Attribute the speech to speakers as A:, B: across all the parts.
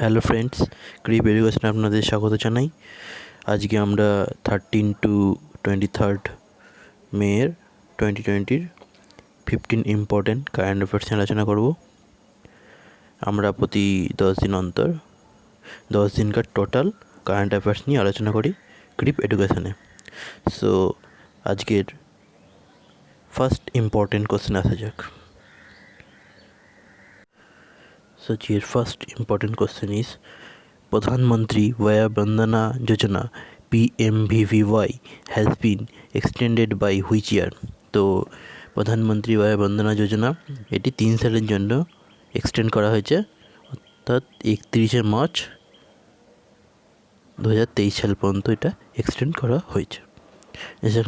A: Hello friends, creep এডুকেশনে আপনাদের স্বাগত জানাই। আজকে আমরা 13 to 23 মেয়ের 2020 15 ইম্পর্টেন্ট কারেন্ট অ্যাফেয়ার্স নিয়ে আলোচনা করব। আমরা প্রতি 10 দিন অন্তর 10 দিনকার টোটাল কারেন্ট অ্যাফেয়ার্স নিয়ে আলোচনা করি ক্রিপ এডুকেশনে। সো আজকের ফার্স্ট ইম্পর্টেন্ট কোশ্চেন আসা যাক। So your first important question is Pradhan Mantri Vaya Bandhana Yojana PMVVY has been extended by which year? তো প্রধানমন্ত্রী বয়া বন্দনা যোজনা এটি 3 সালের জন্য এক্সটেন্ড করা হয়েছে, অর্থাৎ 31শে মার্চ 2023 সাল পর্যন্ত এটা এক্সটেন্ড করা হয়েছে।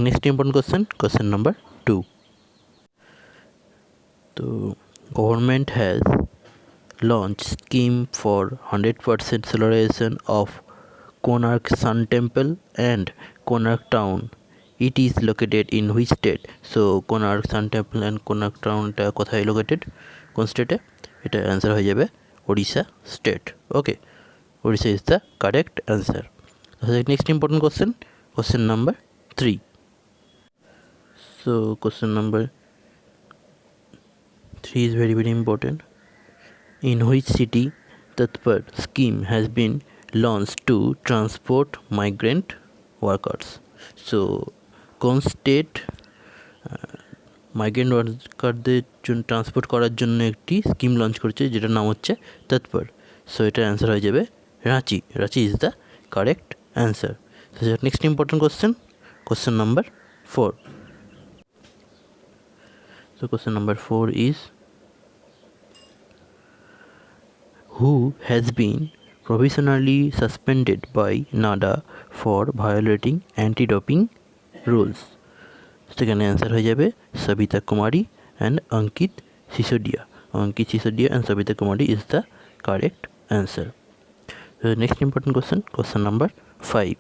A: Next important question number 2। তো government has launch scheme for 100% solarization of Konark Sun Temple and Konark Town. It is located in which state? So Konark Sun Temple and Konark Town টা কোথায় located? কোন স্টেটে? এটা answer হয়ে যাবে Odisha state. Okay, Odisha is the correct answer. Next important question number 3। So question number 3 is very important. In which city Tatpar scheme has been launched to transport migrant workers? So কোন state migrant ওয়ার্কারদের জন্য transport করার জন্য একটি scheme launch করেছে, যেটার নাম হচ্ছে তৎপর। সো এটা অ্যান্সার হয়ে যাবে Ranchi. Ranchi is the correct answer. Next important question number 4। So question number 4 is who has been provisionally suspended by NADA for violating anti-doping rules? সেখানে অ্যান্সার হয়ে যাবে Savita Kumari and Ankit Sisodia. Ankit Sisodia and Savita Kumari is the correct answer. Next important question number 5।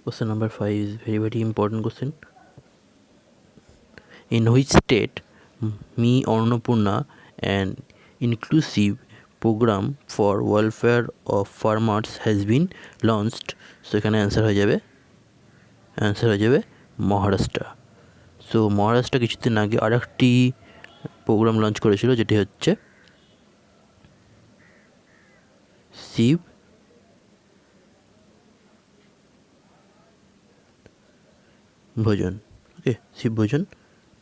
A: Question number 5 is very important question. In which state Me Annapurna, an inclusive program for welfare of farmers has been launched? So এখানে answer হয়ে যাবে Maharashtra. So Maharashtra কিছুদিন আগে আর একটি program launch করেছিল, যেটি হচ্ছে শিব ভোজন। ওকে, শিব ভোজন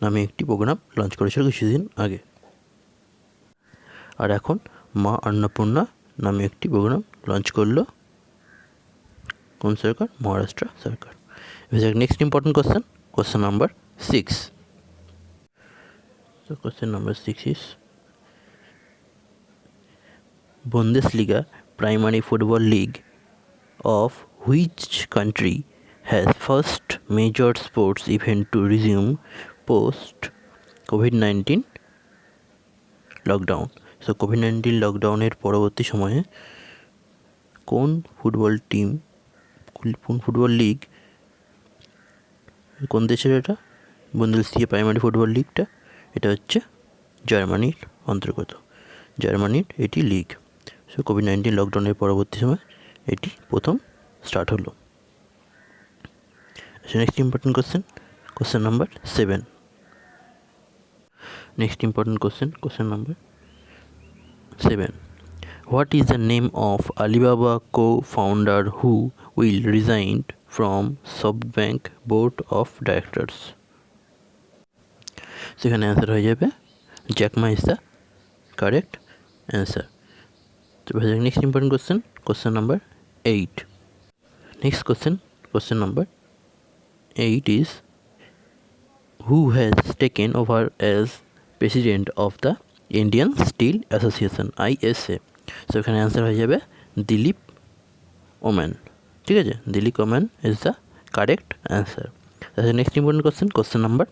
A: নামে একটি প্রোগ্রাম লঞ্চ করেছিল কিছুদিন আগে। আর এখন মা অন্নপূর্ণা নামে একটি প্রোগ্রাম লঞ্চ করলো কোন সরকার? মহারাষ্ট্র সরকার। Next important question number 6। So question number 6 is Bundesliga primary football league of which country has first major sports event to resume post COVID-19 lockdown? So COVID-19 লকডাউনের পরবর্তী সময়ে কোন ফুটবল লিগ, কোন দেশের এটা? বুন্দেসলিগা প্রাইমারি ফুটবল লিগটা এটা হচ্ছে জার্মানির অন্তর্গত। জার্মানির এটি লিগ। সো কোভিড-19 লকডাউনের পরবর্তী সময় এটি প্রথম স্টার্ট হলো। Next important question number 7। Next important question number 7. What is the name of Alibaba co-founder who will resign from SoftBank board of directors? সেখানে অ্যান্সার হয়ে যাবে Jack Ma is the correct answer. তো next important question number 8। Next question number 8 is who has taken over as president of the Indian steel association ISA? So এখানে answer হয়ে যাবে দিলীপ ওম্যান। ঠিক আছে, Dilip Oommen is the correct answer. Next important question number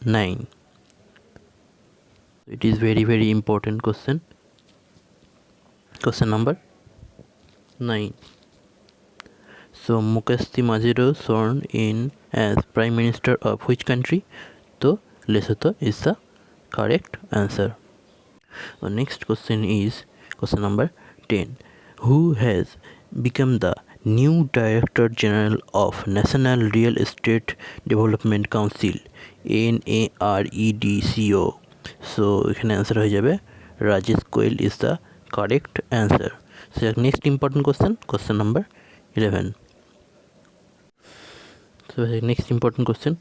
A: 9. It is very important question number 9. So Mukesh Maziro sworn in as Prime Minister of which country? তো Lesotho is the correct answer. The next question is question number 10. Who has become the new Director General of National Real Estate Development Council, NAREDCO? So এখানে answer হয়ে যাবে Rajesh Goel is the correct answer. So next important question number 11. So next important question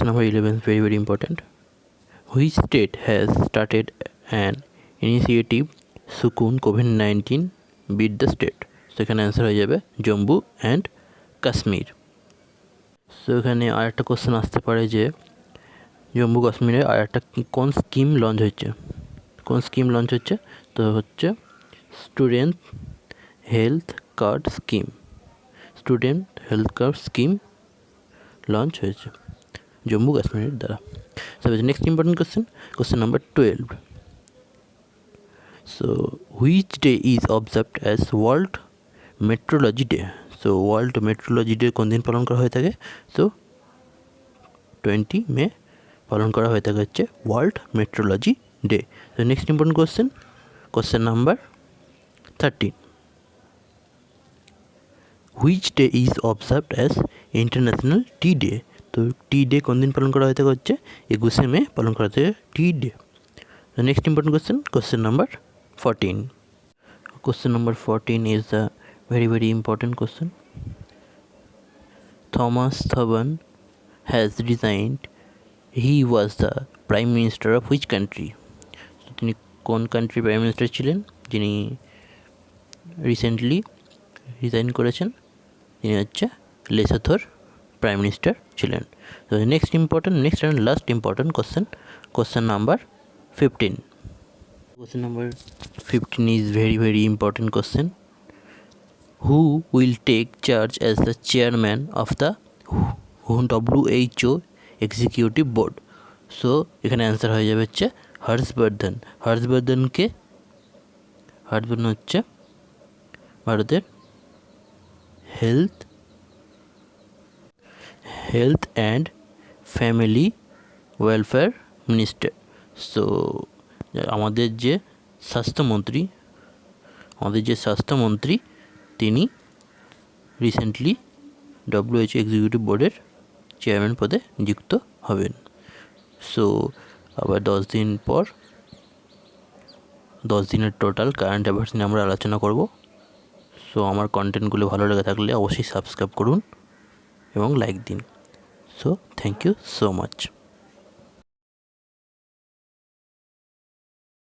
A: number 11 is very very important. Which state has started an initiative Sukun COVID-19 beat the state? So এখানে answer হয়ে যাবে Jammu and Kashmir. So এখানে আরেকটা question আসতে পারে যে জম্মু কাশ্মীরে আরেকটা কোন স্কিম লঞ্চ হচ্ছে, তো হচ্ছে student health card scheme launch হয়েছে জম্মু কাশ্মীরের দ্বারা। So next important question number 12. So which day is observed as World Meteorology Day? So World Meteorology Day কোন দিন পালন করা হয়ে থাকে? So 20 May পালন করা হয়ে থাকে হচ্ছে World Meteorology Day. So next important question number 13. Which day is observed as International Tea Day? তো টি ডে কোন দিন পালন করা হয়ে থাকে হচ্ছে 21 মে পালন করা হয়ে থাকে টি day. The next important question number 14. Question number 14 is a very very important question. Thomas Thabane has resigned. He was the Prime Minister of which country? So তিনি কোন কান্ট্রির প্রাইম মিনিস্টার ছিলেন যিনি রিসেন্টলি রিজাইন করেছেন? তিনি হচ্ছে লেসোথোর prime minister ছিলেন। তো next and last important question number 15. Question number 15 is very very important question. Who will take charge as the chairman of the WHO executive board? So এখানে answer হয়ে যাবে হচ্ছে হর্ষবর্ধন হচ্ছে ভারতের health and family welfare minister. So আমাদের যে স্বাস্থ্যমন্ত্রী তিনি রিসেন্টলি WHO এক্সিকিউটিভ বোর্ডের চেয়ারম্যান পদে নিযুক্ত হবেন। সো আবার 10 দিনের টোটাল কারেন্ট অ্যাফেয়ার্স নিয়ে আমরা আলোচনা করব। সো আমার কন্টেন্টগুলো ভালো লেগে থাকলে অবশ্যই সাবস্ক্রাইব করুন এবং লাইক দিন। So thank you so much.